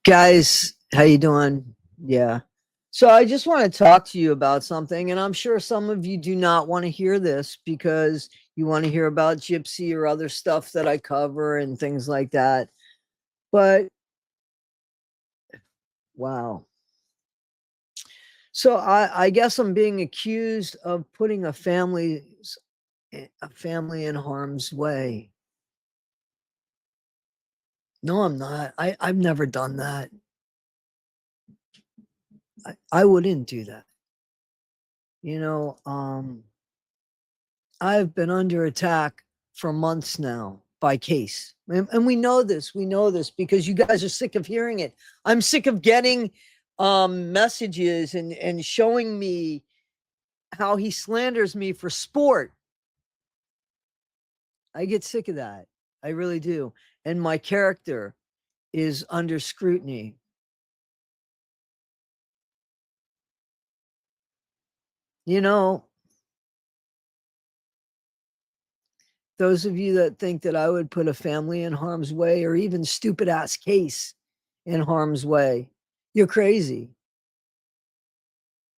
Guys, how you doing? Yeah. So I just want to talk to you about something, and I'm sure some of you do not want to hear this because you want to hear about gypsy or other stuff that I cover and things like that. But wow. So I guess I'm being accused of putting a family in harm's way. No, I'm not. I've never done that. I wouldn't do that. You know, I've been under attack for months now by case. And we know this. We know this because you guys are sick of hearing it. I'm sick of getting messages and showing me how he slanders me for sport. I get sick of that. I really do. And my character is under scrutiny. You know, those of you that think that I would put a family in harm's way or even stupid ass case in harm's way, you're crazy.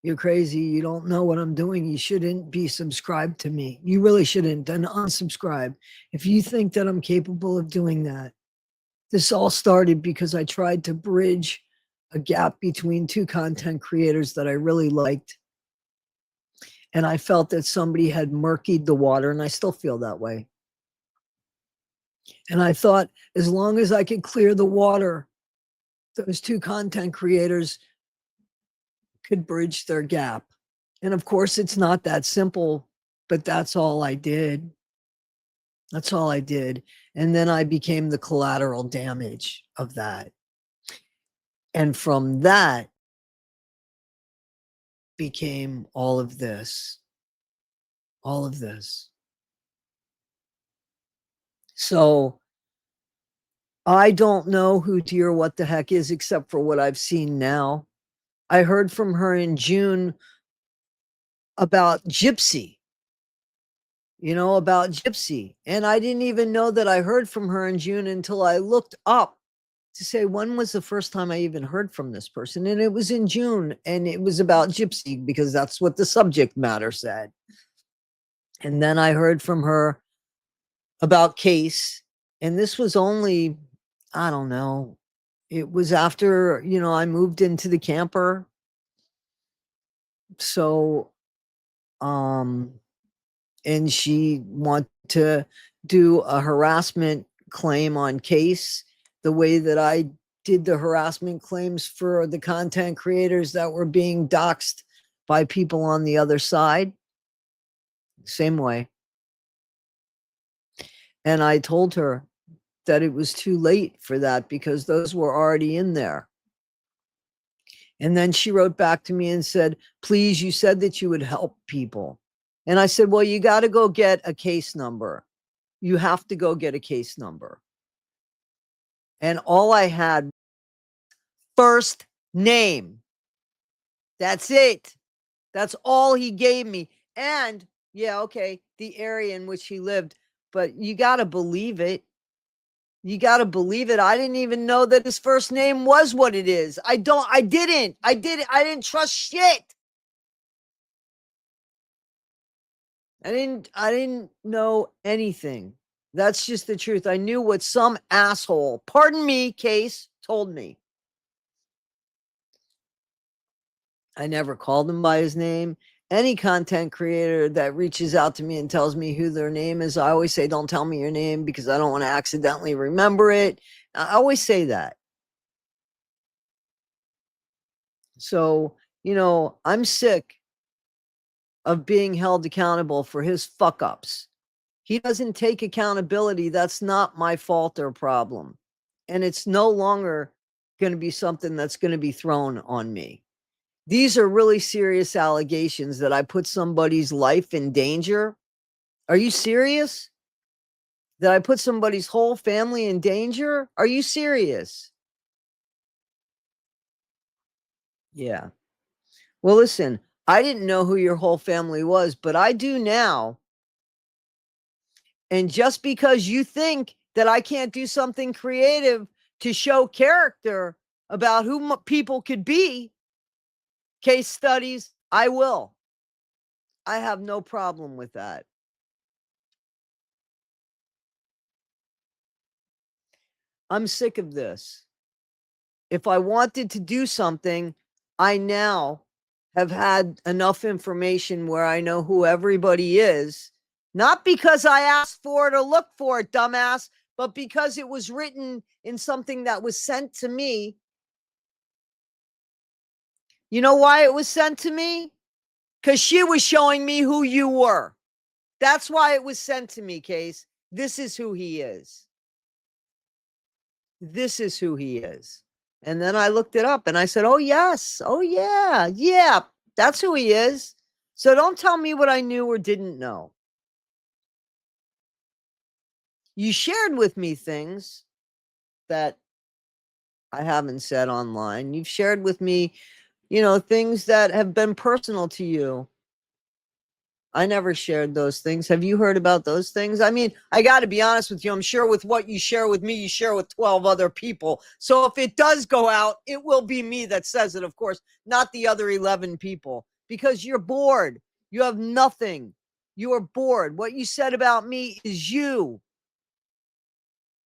You're crazy. You don't know what I'm doing. You shouldn't be subscribed to me. You really shouldn't. And unsubscribe if you think that I'm capable of doing that. This all started because I tried to bridge a gap between two content creators that I really liked. And I felt that somebody had murkied the water, and I still feel that way. And I thought, as long as I could clear the water, those two content creators could bridge their gap. And of course, it's not that simple, but that's all I did. That's all I did. And then I became the collateral damage of that. And from that became all of this, all of this. So I don't know who Dear What the Heck is except for what I've seen now. I heard from her in June about Gypsy, about Gypsy. And I didn't even know that I heard from her in June until I looked up to say when was the first time I even heard from this person. And it was in June, and it was about Gypsy because that's what the subject matter said. And then I heard from her about Case. And this was only, I don't know, it was after, I moved into the camper. So, and she wanted to do a harassment claim on Case the way that I did the harassment claims for the content creators that were being doxxed by people on the other side. Same way. And I told her that it was too late for that because those were already in there. And then she wrote back to me and said, please, you said that you would help people. And I said, well, you got to go get a case number. You have to go get a case number. And all I had, first name. That's it. That's all he gave me. And yeah, okay, the area in which he lived. But you got to believe it. You got to believe it. I didn't even know that his first name was what it is. I didn't trust shit. I didn't know anything. That's just the truth. I knew what some asshole, pardon me, Case, told me. I never called him by his name. Any content creator that reaches out to me and tells me who their name is, I always say, don't tell me your name because I don't want to accidentally remember it. I always say that. So, I'm sick of being held accountable for his fuck ups. He doesn't take accountability. That's not my fault or problem. And it's no longer going to be something that's going to be thrown on me. These are really serious allegations that I put somebody's life in danger. Are you serious? That I put somebody's whole family in danger? Are you serious? Yeah. Well, listen, I didn't know who your whole family was, but I do now. And just because you think that I can't do something creative to show character about who people could be, case studies, I will. I have no problem with that. I'm sick of this. If I wanted to do something, I now have had enough information where I know who everybody is, not because I asked for it or looked for it, dumbass, but because it was written in something that was sent to me. You know why it was sent to me? Because she was showing me who you were. That's why it was sent to me, Case. This is who he is. This is who he is. And then I looked it up and I said, oh, yes. Oh, yeah. Yeah. That's who he is. So don't tell me what I knew or didn't know. You shared with me things that I haven't said online. You've shared with me, things that have been personal to you. I never shared those things. Have you heard about those things? I mean, I got to be honest with you. I'm sure with what you share with me, you share with 12 other people. So if it does go out, it will be me that says it, of course, not the other 11 people, because you're bored. You have nothing. You are bored. What you said about me is you.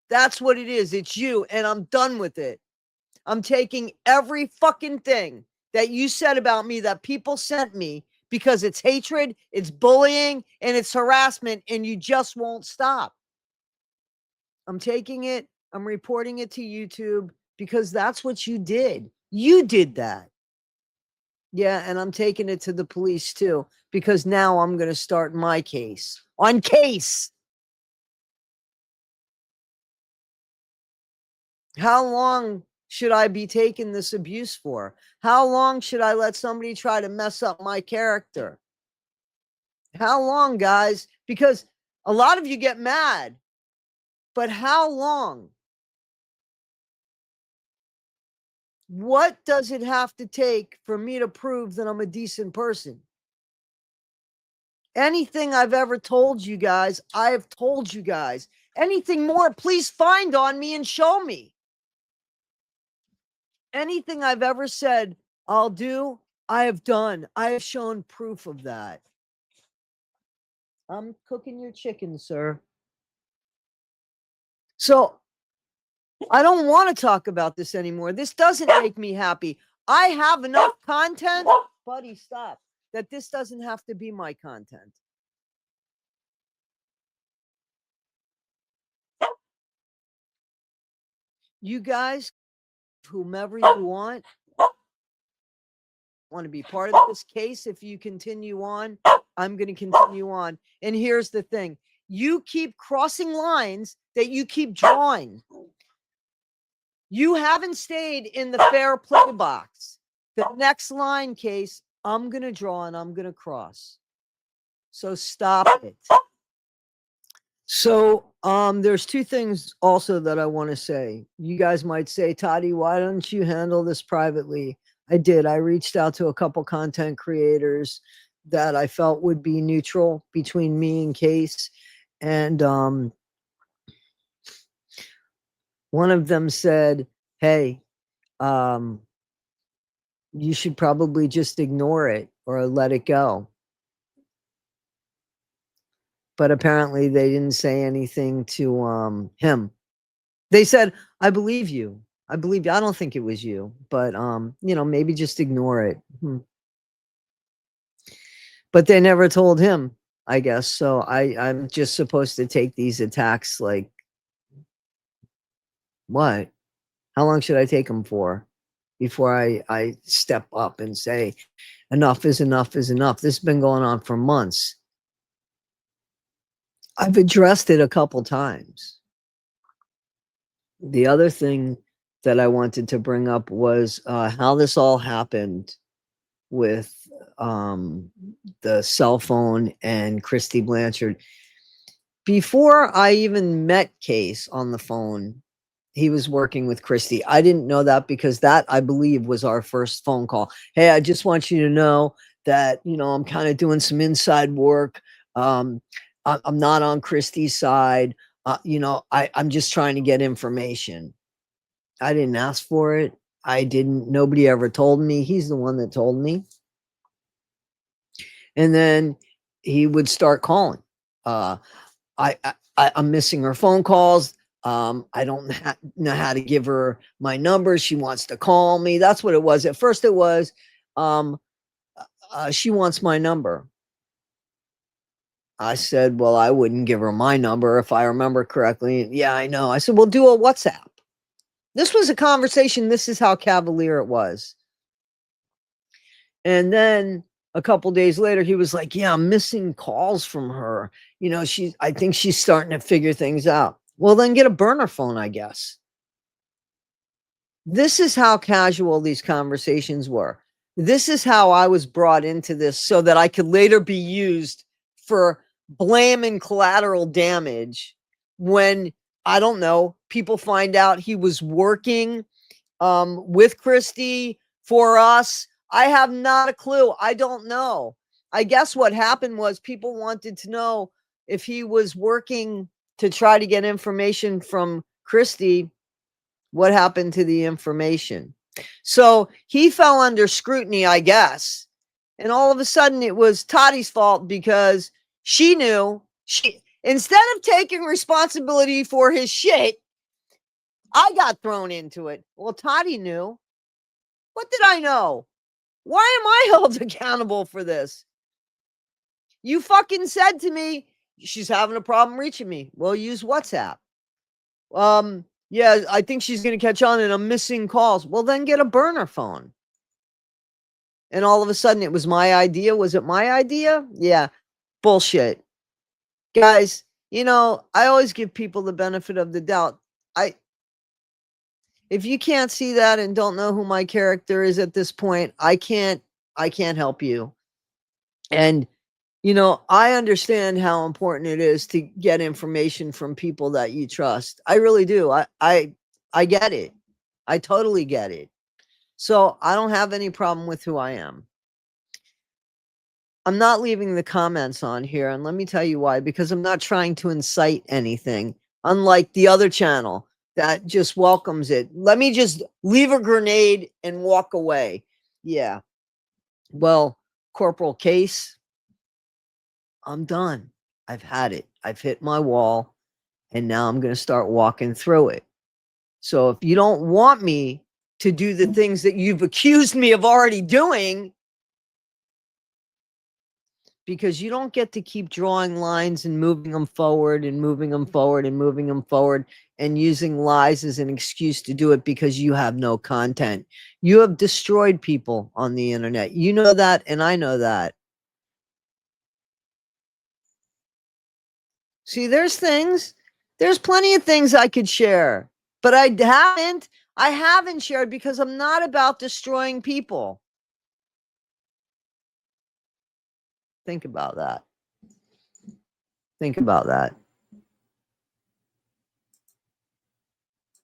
That's what it is. It's you. And I'm done with it. I'm taking every fucking thing that you said about me that people sent me, because it's hatred, it's bullying, and it's harassment, and you just won't stop. I'm taking it, I'm reporting it to YouTube, because that's what you did. You did that. Yeah, and I'm taking it to the police too, because now I'm going to start my case. On Case. How long should I be taking this abuse for? How long should I let somebody try to mess up my character? How long, guys? Because a lot of you get mad, but how long? What does it have to take for me to prove that I'm a decent person? Anything I've ever told you guys, I have told you guys. Anything more, please find on me and show me. Anything I've ever said I'll do, I have done. I have shown proof of that. I'm cooking your chicken, sir. So I don't want to talk about this anymore. This doesn't make me happy. I have enough content, buddy, stop, that this doesn't have to be my content. You guys, whomever you want to be part of this case, if you continue on, I'm going to continue on. And here's the thing. You keep crossing lines that you keep drawing. You haven't stayed in the fair play box. The next line, Case, I'm going to draw and I'm going to cross. So stop it. So there's two things also that I want to say. You guys might say, Toddy, why don't you handle this privately? I did. I reached out to a couple content creators that I felt would be neutral between me and Case. And one of them said, hey, you should probably just ignore it or let it go. But apparently they didn't say anything to him. They said, I believe you. I believe you. I don't think it was you, but maybe just ignore it. But they never told him, I guess. So I'm just supposed to take these attacks like what? How long should I take them for before I step up and say enough is enough is enough? This has been going on for months. I've addressed it a couple times. The other thing that I wanted to bring up was how this all happened with the cell phone and Christy Blanchard. Before I even met Case on the phone, he was working with Christy. I didn't know that because that, I believe, was our first phone call. Hey, I just want you to know that, I'm kind of doing some inside work. I'm not on Christy's side. I'm just trying to get information. I didn't ask for it. I didn't, nobody ever told me. He's the one that told me. And then he would start calling. I'm missing her phone calls. I don't know how to give her my number. She wants to call me. That's what it was. At first it was, she wants my number. I said, well, I wouldn't give her my number if I remember correctly. Yeah, I know. I said, well, do a WhatsApp. This was a conversation. This is how cavalier it was. And then a couple days later, he was like, yeah, I'm missing calls from her. You know, I think she's starting to figure things out. Well, then get a burner phone, I guess. This is how casual these conversations were. This is how I was brought into this so that I could later be used for blame and collateral damage when, I don't know, people find out he was working with Christy for us. I have not a clue. I don't know. I guess what happened was people wanted to know if he was working to try to get information from Christy. What happened to the information? So he fell under scrutiny, I guess. And all of a sudden it was Tottie's fault because she knew instead of taking responsibility for his shit, I got thrown into it. Well, Toddy knew. What did I know? Why am I held accountable for this? You fucking said to me, she's having a problem reaching me. Well, use WhatsApp. Yeah, I think she's going to catch on and I'm missing calls. Well, then get a burner phone. And all of a sudden it was my idea. Was it my idea? Yeah. Bullshit. Guys, you know, I always give people the benefit of the doubt. If you can't see that and don't know who my character is at this point, I can't help you. And you know, I understand how important it is to get information from people that you trust. I really do. I get it. I totally get it. So I don't have any problem with who I am. I'm not leaving the comments on here, and let me tell you why, because I'm not trying to incite anything, unlike the other channel that just welcomes it. Let me just leave a grenade and walk away. Yeah. Well, Corporal Case, I'm done. I've had it. I've hit my wall, and now I'm going to start walking through it. So if you don't want me to do the things that you've accused me of already doing, because you don't get to keep drawing lines and moving them forward and moving them forward and moving them forward and using lies as an excuse to do it because you have no content. You have destroyed people on the internet. You know that, and I know that. See, there's plenty of things I could share, but I haven't shared because I'm not about destroying people. Think about that. Think about that.